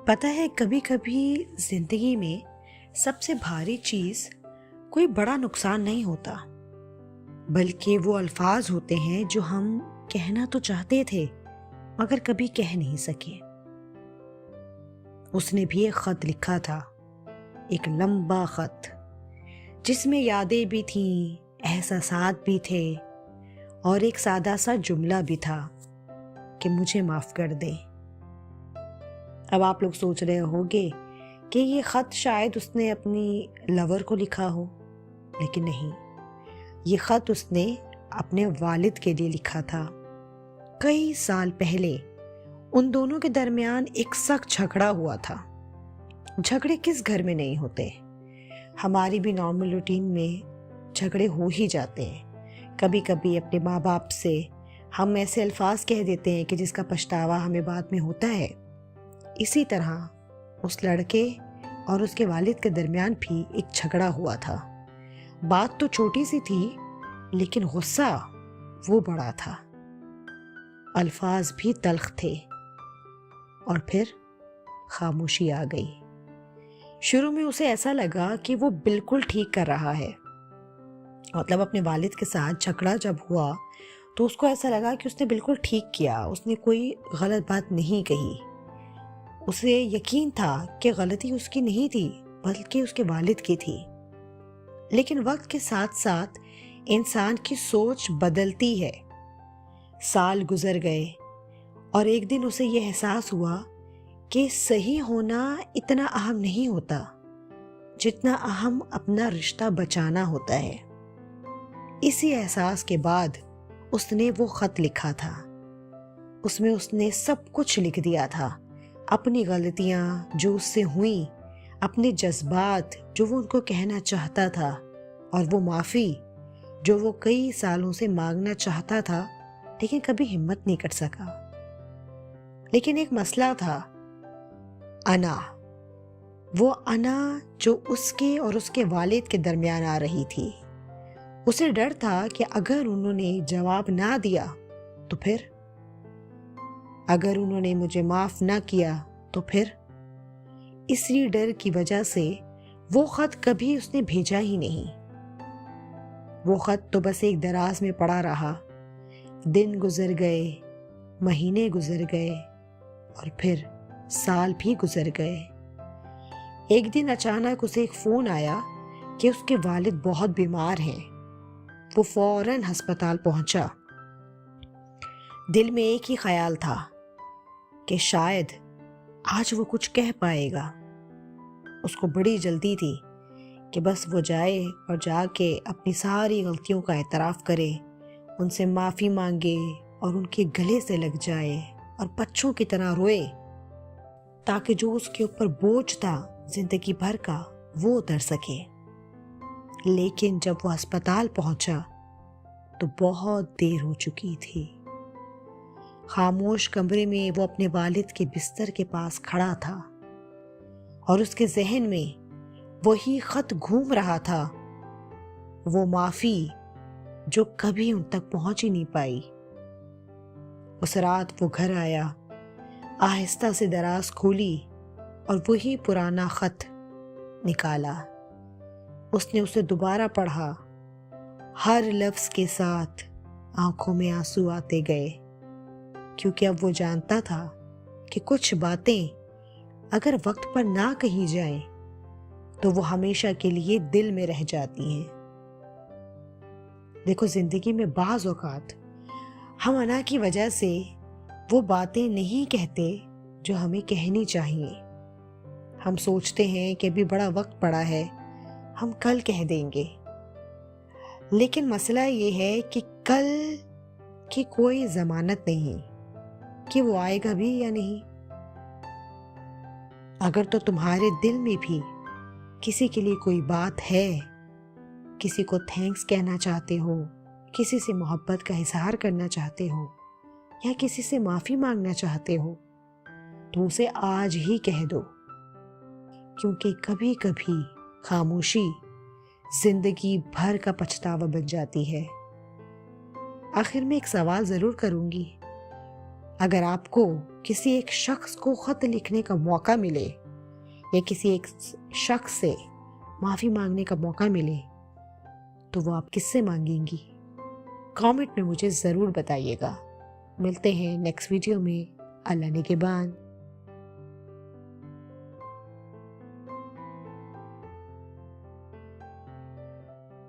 پتہ ہے کبھی کبھی زندگی میں سب سے بھاری چیز کوئی بڑا نقصان نہیں ہوتا، بلکہ وہ الفاظ ہوتے ہیں جو ہم کہنا تو چاہتے تھے مگر کبھی کہہ نہیں سکے۔ اس نے بھی ایک خط لکھا تھا، ایک لمبا خط جس میں یادیں بھی تھیں، احساسات بھی تھے اور ایک سادہ سا جملہ بھی تھا کہ مجھے معاف کر دے۔ اب آپ لوگ سوچ رہے ہوگے کہ یہ خط شاید اس نے اپنی لور کو لکھا ہو، لیکن نہیں، یہ خط اس نے اپنے والد کے لیے لکھا تھا۔ کئی سال پہلے ان دونوں کے درمیان ایک سخت جھگڑا ہوا تھا۔ جھگڑے کس گھر میں نہیں ہوتے، ہماری بھی نارمل روٹین میں جھگڑے ہو ہی جاتے ہیں۔ کبھی کبھی اپنے ماں باپ سے ہم ایسے الفاظ کہہ دیتے ہیں کہ جس کا پچھتاوا ہمیں بعد میں ہوتا ہے۔ اسی طرح اس لڑکے اور اس کے والد کے درمیان بھی ایک جھگڑا ہوا تھا۔ بات تو چھوٹی سی تھی لیکن غصہ وہ بڑا تھا، الفاظ بھی تلخ تھے، اور پھر خاموشی آ گئی۔ شروع میں اسے ایسا لگا کہ وہ بالکل ٹھیک کر رہا ہے، مطلب اپنے والد کے ساتھ جھگڑا جب ہوا تو اس کو ایسا لگا کہ اس نے بالکل ٹھیک کیا، اس نے کوئی غلط بات نہیں کہی۔ اسے یقین تھا کہ غلطی اس کی نہیں تھی بلکہ اس کے والد کی تھی۔ لیکن وقت کے ساتھ ساتھ انسان کی سوچ بدلتی ہے۔ سال گزر گئے اور ایک دن اسے یہ احساس ہوا کہ صحیح ہونا اتنا اہم نہیں ہوتا جتنا اہم اپنا رشتہ بچانا ہوتا ہے۔ اسی احساس کے بعد اس نے وہ خط لکھا تھا۔ اس میں اس نے سب کچھ لکھ دیا تھا، اپنی غلطیاں جو اس سے ہوئیں، اپنے جذبات جو وہ ان کو کہنا چاہتا تھا، اور وہ معافی جو وہ کئی سالوں سے مانگنا چاہتا تھا لیکن کبھی ہمت نہیں کر سکا۔ لیکن ایک مسئلہ تھا، انا، وہ انا جو اس کے اور اس کے والد کے درمیان آ رہی تھی۔ اسے ڈر تھا کہ اگر انہوں نے جواب نہ دیا تو پھر، اگر انہوں نے مجھے معاف نہ کیا تو پھر۔ اسی ڈر کی وجہ سے وہ خط کبھی اس نے بھیجا ہی نہیں۔ وہ خط تو بس ایک دراز میں پڑا رہا۔ دن گزر گئے، مہینے گزر گئے، اور پھر سال بھی گزر گئے۔ ایک دن اچانک اسے ایک فون آیا کہ اس کے والد بہت بیمار ہیں۔ وہ فوراً ہسپتال پہنچا۔ دل میں ایک ہی خیال تھا کہ شاید آج وہ کچھ کہہ پائے گا۔ اس کو بڑی جلدی تھی کہ بس وہ جائے اور جا کے اپنی ساری غلطیوں کا اعتراف کرے، ان سے معافی مانگے اور ان کے گلے سے لگ جائے اور بچوں کی طرح روئے، تاکہ جو اس کے اوپر بوجھ تھا زندگی بھر کا وہ اتر سکے۔ لیکن جب وہ ہسپتال پہنچا تو بہت دیر ہو چکی تھی۔ خاموش کمرے میں وہ اپنے والد کے بستر کے پاس کھڑا تھا اور اس کے ذہن میں وہی خط گھوم رہا تھا، وہ معافی جو کبھی ان تک پہنچ ہی نہیں پائی۔ اس رات وہ گھر آیا، آہستہ سے دراز کھولی اور وہی پرانا خط نکالا۔ اس نے اسے دوبارہ پڑھا، ہر لفظ کے ساتھ آنکھوں میں آنسو آتے گئے، کیونکہ اب وہ جانتا تھا کہ کچھ باتیں اگر وقت پر نہ کہی جائیں تو وہ ہمیشہ کے لیے دل میں رہ جاتی ہیں۔ دیکھو، زندگی میں بعض اوقات ہم انا کی وجہ سے وہ باتیں نہیں کہتے جو ہمیں کہنی چاہیے۔ ہم سوچتے ہیں کہ ابھی بڑا وقت پڑا ہے، ہم کل کہہ دیں گے، لیکن مسئلہ یہ ہے کہ کل کی کوئی ضمانت نہیں کہ وہ آئے گا بھی یا نہیں۔ اگر تو تمہارے دل میں بھی کسی کے لیے کوئی بات ہے، کسی کو تھینکس کہنا چاہتے ہو، کسی سے محبت کا اظہار کرنا چاہتے ہو، یا کسی سے معافی مانگنا چاہتے ہو، تو اسے آج ہی کہہ دو، کیونکہ کبھی کبھی خاموشی زندگی بھر کا پچھتاوا بن جاتی ہے۔ آخر میں ایک سوال ضرور کروں گی، اگر آپ کو کسی ایک شخص کو خط لکھنے کا موقع ملے یا کسی ایک شخص سے معافی مانگنے کا موقع ملے تو وہ آپ کس سے مانگیں گی؟ کامنٹ میں مجھے ضرور بتائیے گا۔ ملتے ہیں نیکسٹ ویڈیو میں۔ اللہ نگہبان۔